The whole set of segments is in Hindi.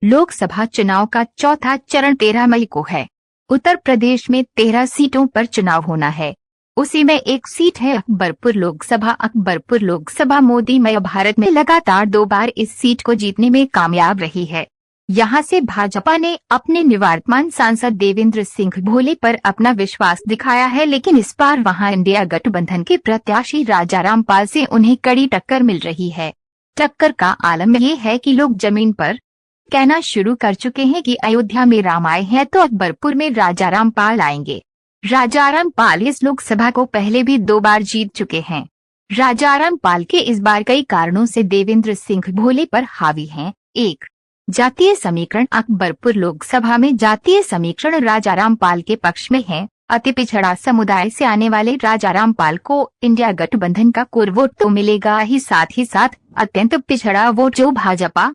लोकसभा चुनाव का चौथा चरण 13 मई को है। उत्तर प्रदेश में 13 सीटों पर चुनाव होना है। उसी में एक सीट है अकबरपुर लोकसभा। अकबरपुर लोकसभा मोदीमय भारत में लगातार 2 बार इस सीट को जीतने में कामयाब रही है। यहां से भाजपा ने अपने निवर्तमान सांसद देवेंद्र सिंह भोले पर अपना विश्वास दिखाया है, लेकिन इस बार वहां इंडिया गठबंधन के प्रत्याशी राजाराम पाल से उन्हें कड़ी टक्कर मिल रही है। टक्कर का आलम ये है कि लोग जमीन पर कहना शुरू कर चुके हैं कि अयोध्या में राम आए हैं तो अकबरपुर में राजाराम पाल आएंगे। राजाराम पाल इस लोकसभा को पहले भी 2 बार जीत चुके हैं। राजाराम पाल के इस बार कई कारणों से देवेंद्र सिंह भोले पर हावी हैं। 1. जातीय समीकरण। अकबरपुर लोकसभा में जातीय समीकरण राजाराम पाल के पक्ष में है। अति पिछड़ा समुदाय से आने वाले राजाराम पाल को इंडिया गठबंधन का कोर वोट तो मिलेगा ही साथ अत्यंत पिछड़ा वोट जो भाजपा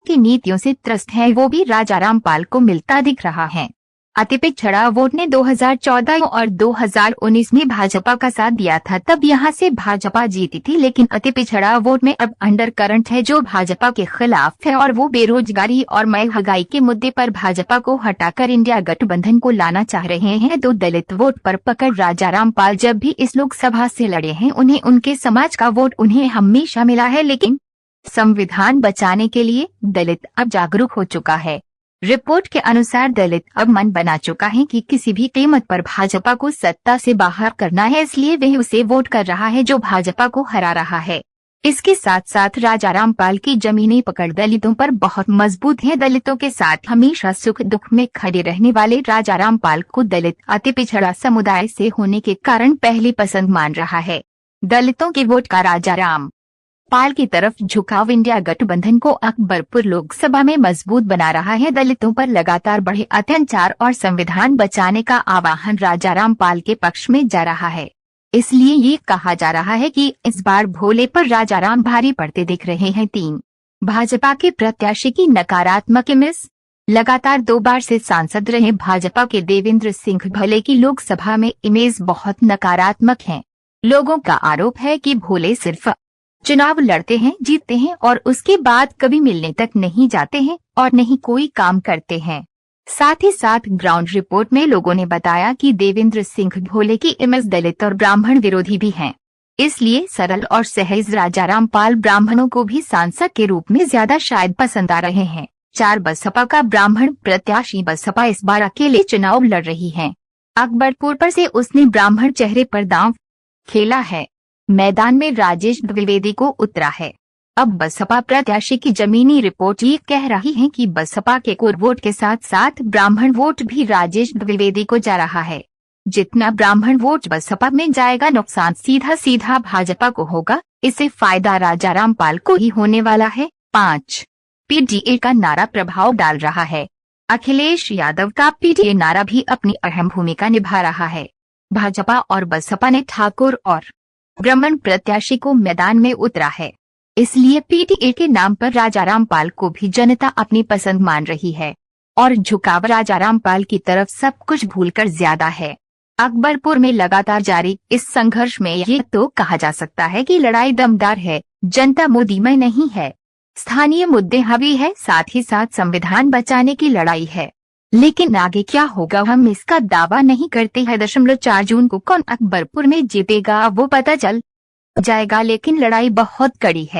की नीतियों से त्रस्त है वो भी राजाराम पाल को मिलता दिख रहा है। अति पिछड़ा वोट ने 2014 और 2019 में भाजपा का साथ दिया था, तब यहां से भाजपा जीती थी, लेकिन अति पिछड़ा वोट में अब अंडर करंट है जो भाजपा के खिलाफ है और वो बेरोजगारी और महंगाई के मुद्दे पर भाजपा को हटाकर इंडिया गठबंधन को लाना चाह रहे हैं। तो दलित वोट पर पकड़ राजाराम पाल जब भी इस लोकसभा से लड़े हैं उन्हें उनके समाज का वोट उन्हें हमेशा मिला है, लेकिन संविधान बचाने के लिए दलित अब जागरूक हो चुका है। रिपोर्ट के अनुसार दलित अब मन बना चुका है कि किसी भी कीमत पर भाजपा को सत्ता से बाहर करना है, इसलिए वह उसे वोट कर रहा है जो भाजपा को हरा रहा है। इसके साथ साथ राजाराम पाल की जमीनी पकड़ दलितों पर बहुत मजबूत है। दलितों के साथ हमेशा सुख दुख में खड़े रहने वाले राजाराम पाल को दलित अति पिछड़ा समुदाय से होने के कारण पहली पसंद मान रहा है। दलितों के वोट का राजाराम पाल की तरफ झुकाव इंडिया गठबंधन को अकबरपुर लोकसभा में मजबूत बना रहा है। दलितों पर लगातार बढ़े अत्याचार और संविधान बचाने का आह्वान राजाराम पाल के पक्ष में जा रहा है, इसलिए ये कहा जा रहा है कि इस बार भोले पर राजाराम भारी पड़ते दिख रहे हैं। 3. भाजपा के प्रत्याशी की नकारात्मक इमेज। लगातार 2 बार से सांसद रहे भाजपा के देवेंद्र सिंह भोले की लोकसभा में इमेज बहुत नकारात्मक है। लोगों का आरोप है कि भोले सिर्फ चुनाव लड़ते हैं, जीतते हैं और उसके बाद कभी मिलने तक नहीं जाते हैं और नहीं कोई काम करते हैं। साथ ही साथ ग्राउंड रिपोर्ट में लोगों ने बताया कि देवेंद्र सिंह भोले की इमेज दलित और ब्राह्मण विरोधी भी है, इसलिए सरल और सहज राजाराम पाल ब्राह्मणों को भी सांसद के रूप में ज्यादा शायद पसंद आ रहे हैं। 4. बसपा का ब्राह्मण प्रत्याशी। बसपा इस बार अकेले चुनाव लड़ रही है। अकबरपुर पर से उसने ब्राह्मण चेहरे पर दांव खेला है। मैदान में राजेश द्विवेदी को उतरा है। अब बसपा प्रत्याशी की जमीनी रिपोर्ट ये कह रही है कि बसपा के कोर वोट के साथ साथ ब्राह्मण वोट भी राजेश द्विवेदी को जा रहा है। जितना ब्राह्मण वोट बसपा में जाएगा नुकसान सीधा भाजपा को होगा, इससे फायदा राजाराम पाल को ही होने वाला है। 5. पीडीए का नारा प्रभाव डाल रहा है। अखिलेश यादव का पीडीए नारा भी अपनी अहम भूमिका निभा रहा है। भाजपा और बसपा ने ठाकुर और ब्राह्मण प्रत्याशी को मैदान में उतरा है, इसलिए पीडीए के नाम पर राजाराम पाल को भी जनता अपनी पसंद मान रही है और झुकाव राजाराम पाल की तरफ सब कुछ भूलकर ज्यादा है। अकबरपुर में लगातार जारी इस संघर्ष में ये तो कहा जा सकता है कि लड़ाई दमदार है, जनता मोदीमय नहीं है। स्थानीय मुद्दे हावी है, साथ ही साथ संविधान बचाने की लड़ाई है, लेकिन आगे क्या होगा हम इसका दावा नहीं करते हैं। 4 जून को कौन अकबरपुर में जीतेगा वो पता चल जाएगा, लेकिन लड़ाई बहुत कड़ी है।